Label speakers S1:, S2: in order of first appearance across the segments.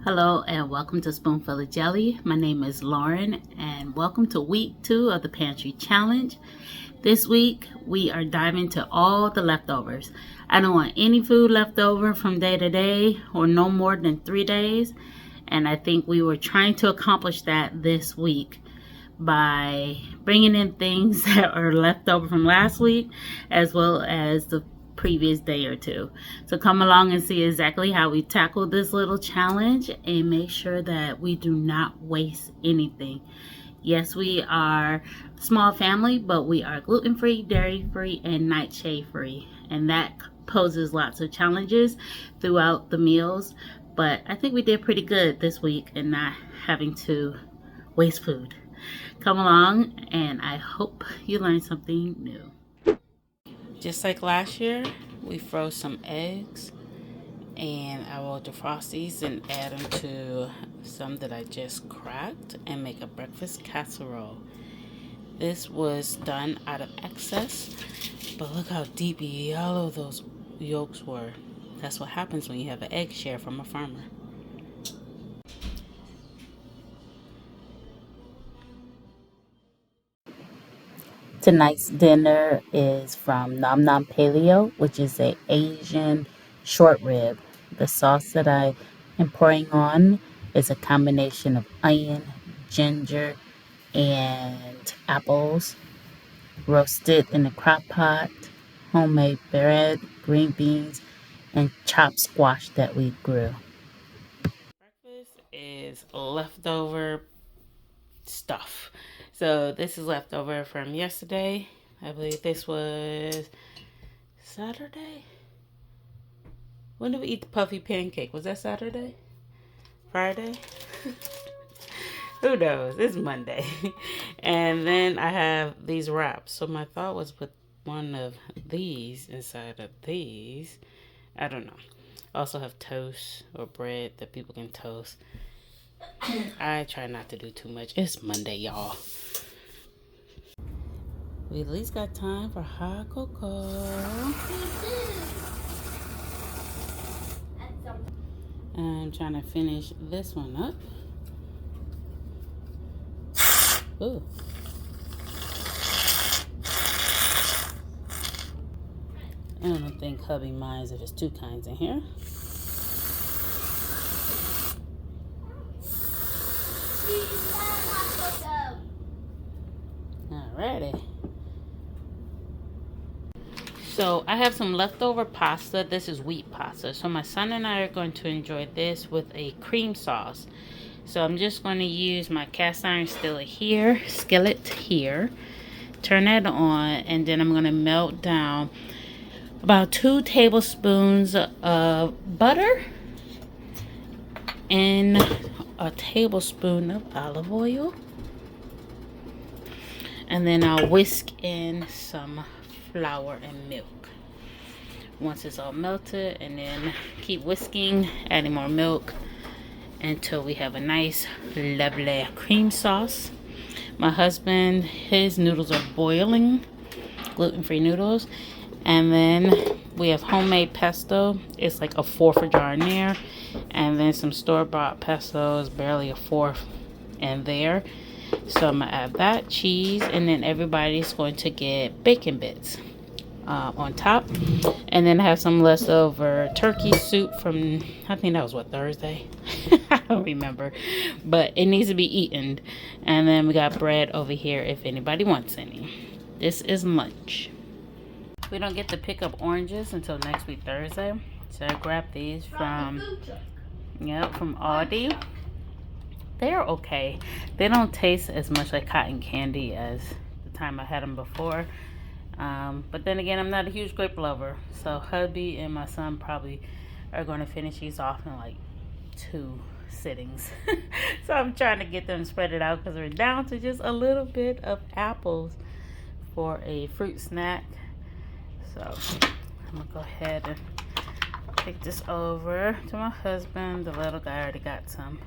S1: Hello and welcome to Spoonful of Jelly. My name is Lauren and welcome to week 2 of the Pantry Challenge. This week we are diving into all the leftovers. I don't want any food left over from day to day or no more than 3 days. And I think we were trying to accomplish that this week by bringing in things that are left over from last week as well as the previous day or two. So come along and see exactly how we tackle this little challenge and make sure that we do not waste anything. Yes, we are a small family, but we are gluten-free, dairy-free, and nightshade-free. And that poses lots of challenges throughout the meals. But I think we did pretty good this week in not having to waste food. Come along and I hope you learned something new. Just like last year, we froze some eggs and I will defrost these and add them to some that I just cracked and make a breakfast casserole. This was done out of excess, but look how deep yellow those yolks were. That's what happens when you have an egg share from a farmer. Tonight's dinner is from Nom Nom Paleo, which is an Asian short rib. The sauce that I am pouring on is a combination of onion, ginger, and apples, roasted in a crock pot, homemade bread, green beans, and chopped squash that we grew. Breakfast is leftover stuff. So this is leftover from yesterday. I believe this was Saturday. When did we eat the puffy pancake? Was that Saturday? Friday? Who knows? It's Monday. And then I have these wraps. So my thought was put one of these inside of these. I don't know. I also have toast or bread that people can toast. I try not to do too much. It's Monday, y'all. We at least got time for hot cocoa. I'm trying to finish this one up. Ooh. I don't think hubby minds if there's two kinds in here. Alrighty. So I have some leftover pasta. This is wheat pasta. So my son and I are going to enjoy this with a cream sauce. So I'm just going to use my cast iron skillet here. Turn that on, and then I'm going to melt down about 2 tablespoons of butter and a tablespoon of olive oil. And then I'll whisk in some flour and milk. Once it's all melted, and then keep whisking, adding more milk until we have a nice lovely cream sauce. My husband, his noodles are boiling, gluten-free noodles. And then we have homemade pesto. It's like a fourth a jar in there. And then some store-bought pesto is barely a fourth in there. So I'm going to add that, cheese, and then everybody's going to get bacon bits on top. And then I have some leftover turkey soup from, I think that was what, Thursday? I don't remember. But it needs to be eaten. And then we got bread over here if anybody wants any. This is lunch. We don't get to pick up oranges until next week, Thursday. So I grabbed these from Aldi. They're okay. They don't taste as much like cotton candy as the time I had them before. But then again, I'm not a huge grape lover. So hubby and my son probably are going to finish these off in like 2 sittings. So I'm trying to get them spread it out because we're down to just a little bit of apples for a fruit snack. So I'm going to go ahead and take this over to my husband. The little guy already got some.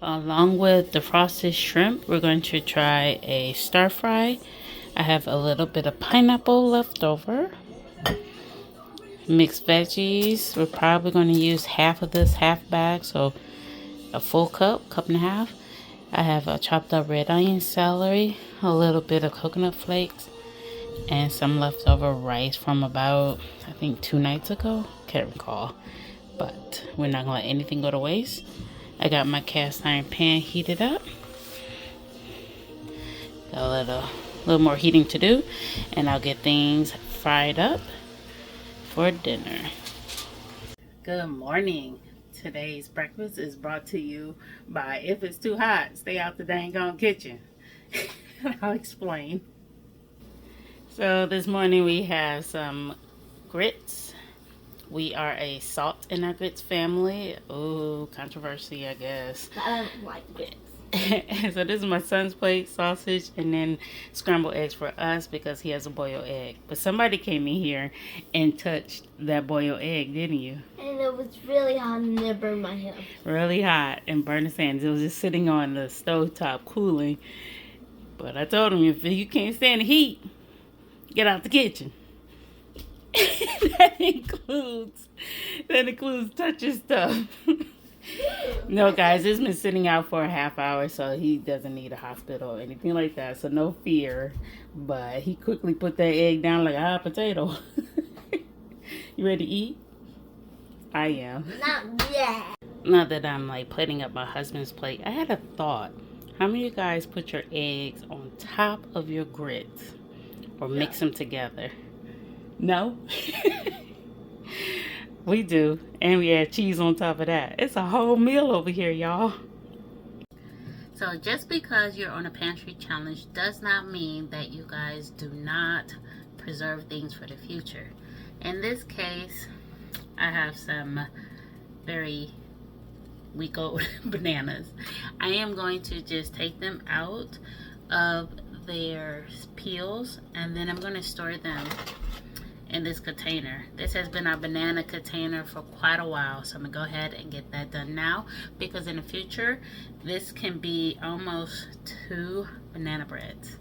S1: Along with the frosted shrimp, we're going to try a stir fry. I have a little bit of pineapple left over. Mixed veggies. We're probably going to use half of this half bag, so a full cup and a half. I have a chopped up red onion, celery, a little bit of coconut flakes, and some leftover rice from about, I think, 2 nights ago. Can't recall. But we're not going to let anything go to waste. I got my cast iron pan heated up. Got a little more heating to do, and I'll get things fried up for dinner. Good morning. Today's breakfast is brought to you by If It's Too Hot, Stay Out the Dang Gone Kitchen. I'll explain. So this morning we have some grits. We are a salt in our grits family. Ooh, controversy, I guess.
S2: I don't like grits.
S1: So this is my son's plate, sausage, and then scrambled eggs for us because he has a boiled egg. But somebody came in here and touched that boiled egg, didn't you?
S2: And it was really hot and it burned my hand.
S1: Really hot and burned his hands. It was just sitting on the stovetop cooling. But I told him, if you can't stand the heat, get out the kitchen. that includes touching stuff. No, guys, it's been sitting out for a half hour, so he doesn't need a hospital or anything like that, so no fear. But he quickly put that egg down like a hot potato. You ready to eat? I am.
S2: Not yet.
S1: Not that I'm like plating up my husband's plate. I had a thought. How many of you guys put your eggs on top of your grits or mix them together? No? We do, and we add cheese on top of that. It's a whole meal over here, y'all. So just because you're on a pantry challenge does not mean that you guys do not preserve things for the future. In this case, I have some very week-old bananas. I am going to just take them out of their peels, and then I'm going to store them in this container. This has been our banana container for quite a while, so I'm gonna go ahead and get that done now, because in the future this can be almost 2 banana breads.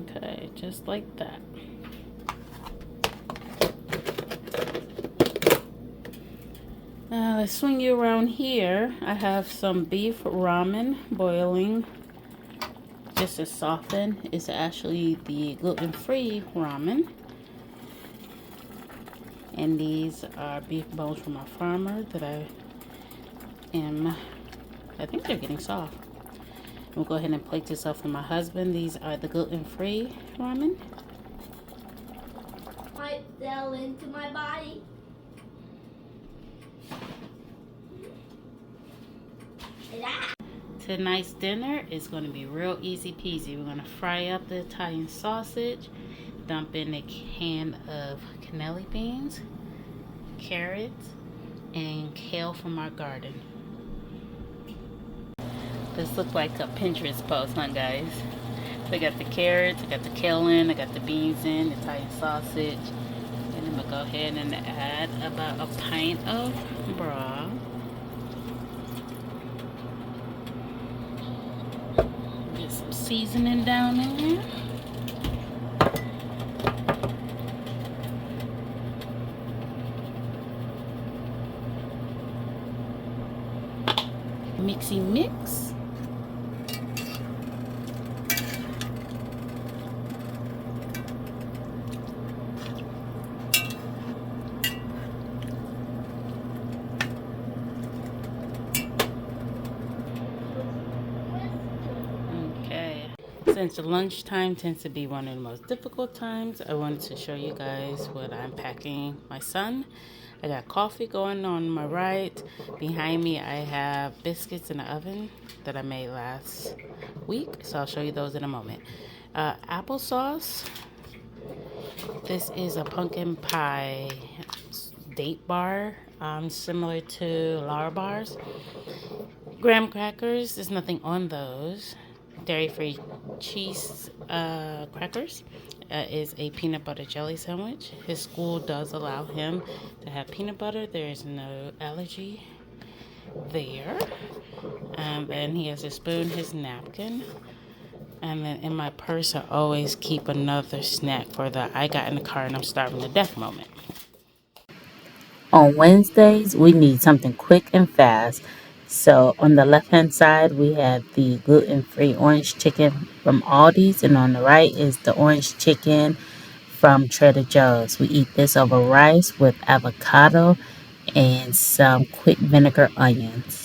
S1: Okay, just like that. Let's swing you around here. I have some beef ramen boiling just to soften. It's actually the gluten-free ramen, and these are beef bones from our farmer that I think they're getting soft. We'll go ahead and plate this up for my husband. These are the gluten-free ramen.
S2: I fell into my body.
S1: Tonight's dinner is going to be real easy peasy. We're going to fry up the Italian sausage, dump in a can of cannelli beans, carrots, and kale from our garden. This looks like a Pinterest post, huh, guys? So I got the carrots, I got the kale in, I got the beans in, Italian sausage, and I'm going to go ahead and add about a pint of broth. Some seasoning down in there. Mixy mix. Since lunchtime tends to be one of the most difficult times, I wanted to show you guys what I'm packing my son. I got coffee going on my right. Behind me, I have biscuits in the oven that I made last week, so I'll show you those in a moment. Applesauce. This is a pumpkin pie date bar, similar to Lara bars. Graham crackers, there's nothing on those. Dairy-free cheese crackers is a peanut butter jelly sandwich. His school does allow him to have peanut butter. There is no allergy there. And he has his spoon, his napkin. And then in my purse, I always keep another snack for the I got in the car and I'm starving to death moment. On Wednesdays, we need something quick and fast. So on the left-hand side, we have the gluten-free orange chicken from Aldi's. And on the right is the orange chicken from Trader Joe's. We eat this over rice with avocado and some quick vinegar onions.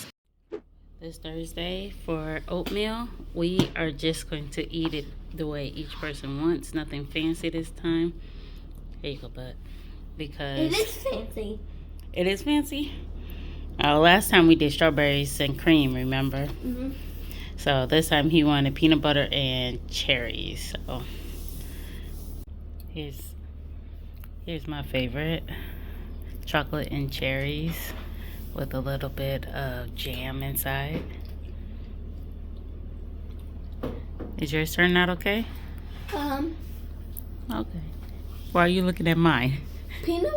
S1: This Thursday for oatmeal, we are just going to eat it the way each person wants. Nothing fancy this time. Here you go, bud. Because
S2: It is fancy.
S1: it is fancy? Last time we did strawberries and cream, remember?
S2: Mm-hmm.
S1: So this time he wanted peanut butter and cherries. So here's my favorite. Chocolate and cherries with a little bit of jam inside. Is yours turning out okay? Okay. Why are you looking at mine?
S2: Peanut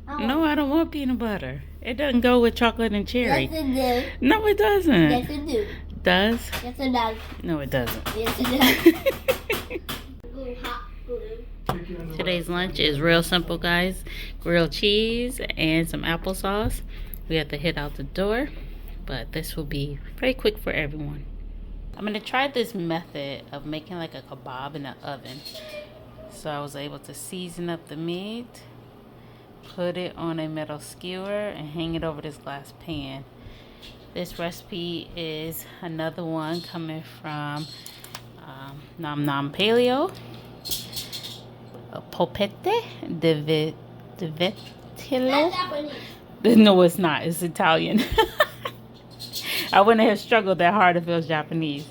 S2: butter?
S1: No, I don't want peanut butter. It doesn't go with chocolate and cherry.
S2: Yes, it does.
S1: No, it doesn't.
S2: Yes, it do.
S1: Does?
S2: Yes, it does.
S1: No, it doesn't.
S2: Yes, it does.
S1: Today's lunch is real simple, guys. Grilled cheese and some applesauce. We have to head out the door, but this will be very quick for everyone. I'm going to try this method of making like a kebab in the oven. So I was able to season up the meat, put it on a metal skewer, and hang it over this glass pan. This recipe is another one coming from Nom Nom Paleo. Polpette de Vitello. No, it's not. It's Italian. I wouldn't have struggled that hard if it was Japanese.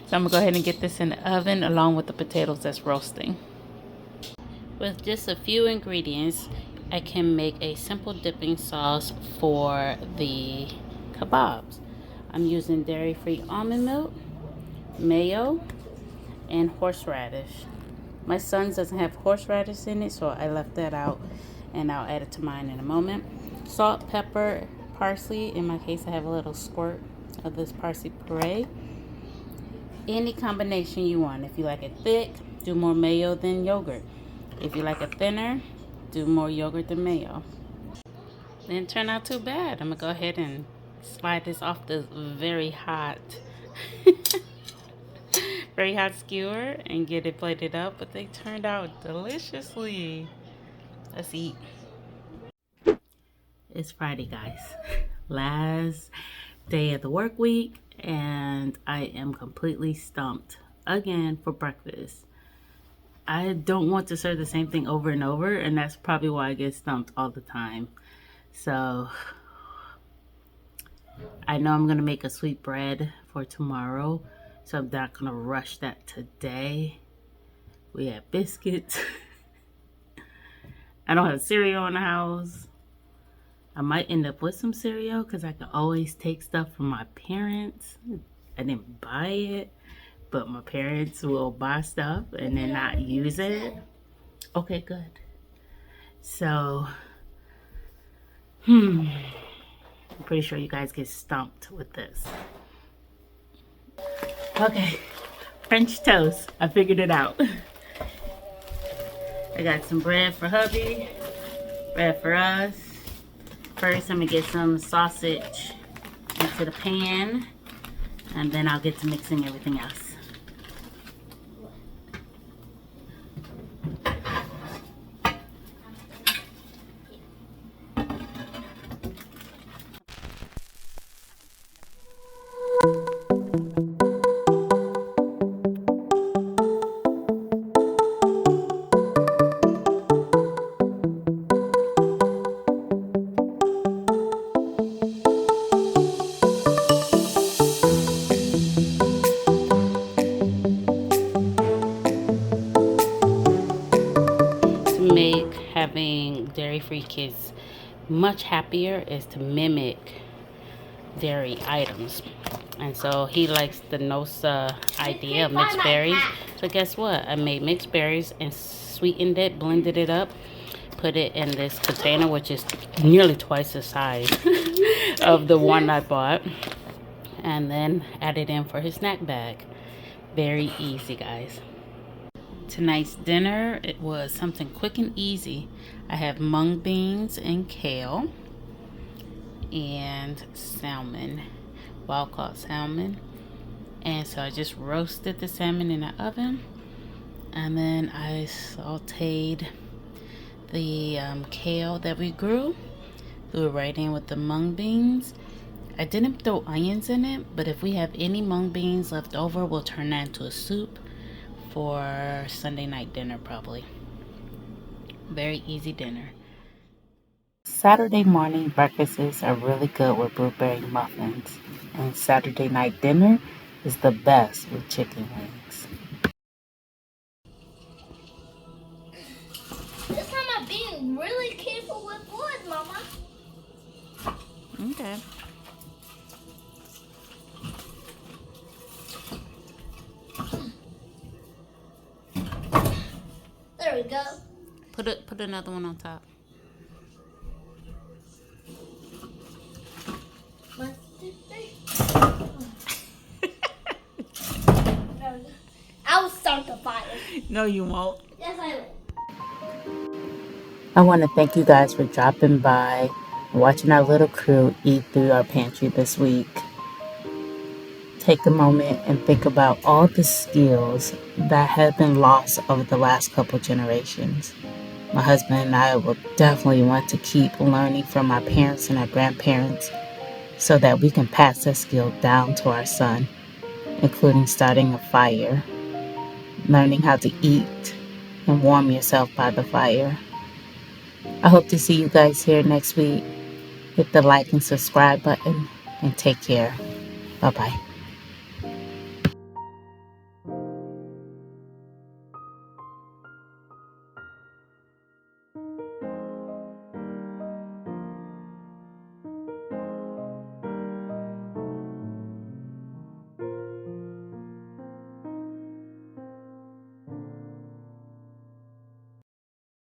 S1: So I'm going to go ahead and get this in the oven along with the potatoes that's roasting. With just a few ingredients, I can make a simple dipping sauce for the kebabs. I'm using dairy-free almond milk, mayo, and horseradish. My son's doesn't have horseradish in it, so I left that out, and I'll add it to mine in a moment. Salt, pepper, parsley. In my case, I have a little squirt of this parsley puree. Any combination you want. If you like it thick, do more mayo than yogurt. If you like it thinner, do more yogurt than mayo. Didn't turn out too bad. I'm gonna go ahead and slide this off the very hot skewer and get it plated up, but they turned out deliciously. Let's eat. It's Friday, guys. Last day of the work week, and I am completely stumped again for breakfast. I don't want to serve the same thing over and over, and that's probably why I get stumped all the time. So I know I'm gonna make a sweet bread for tomorrow, so I'm not gonna rush that today. We have biscuits. I don't have cereal in the house. I might end up with some cereal because I can always take stuff from my parents. I didn't buy it, but my parents will buy stuff and then not use it. Okay, good. So, I'm pretty sure you guys get stumped with this. Okay, French toast. I figured it out. I got some bread for hubby, bread for us. First, I'm gonna get some sausage into the pan, and then I'll get to mixing everything else. Make having dairy-free kids much happier is to mimic dairy items. And so he likes the Nosa idea of mixed berries. So guess what? I made mixed berries and sweetened it, blended it up, put it in this container, which is nearly twice the size of the one I bought, and then added in for his snack bag. Very easy, guys. Tonight's dinner, it was something quick and easy. I have mung beans and kale and salmon, wild caught salmon. And so I just roasted the salmon in the oven, and then I sauteed the kale that we grew. Threw it right in with the mung beans. I didn't throw onions in it, but if we have any mung beans left over, we'll turn that into a soup for Sunday night dinner probably. Very easy dinner. Saturday morning breakfasts are really good with blueberry muffins, and Saturday night dinner is the best with chicken wings.
S2: This time I'm being really careful with wood, Mama.
S1: Okay.
S2: There we go.
S1: Put another one on top.
S2: One, two, three. There we go. I will start the fire.
S1: No, you won't.
S2: Yes, I will.
S1: I want to thank you guys for dropping by and watching our little crew eat through our pantry this week. Take a moment and think about all the skills that have been lost over the last couple generations. My husband and I will definitely want to keep learning from our parents and our grandparents so that we can pass that skill down to our son, including starting a fire, learning how to eat and warm yourself by the fire. I hope to see you guys here next week. Hit the like and subscribe button and take care. Bye-bye.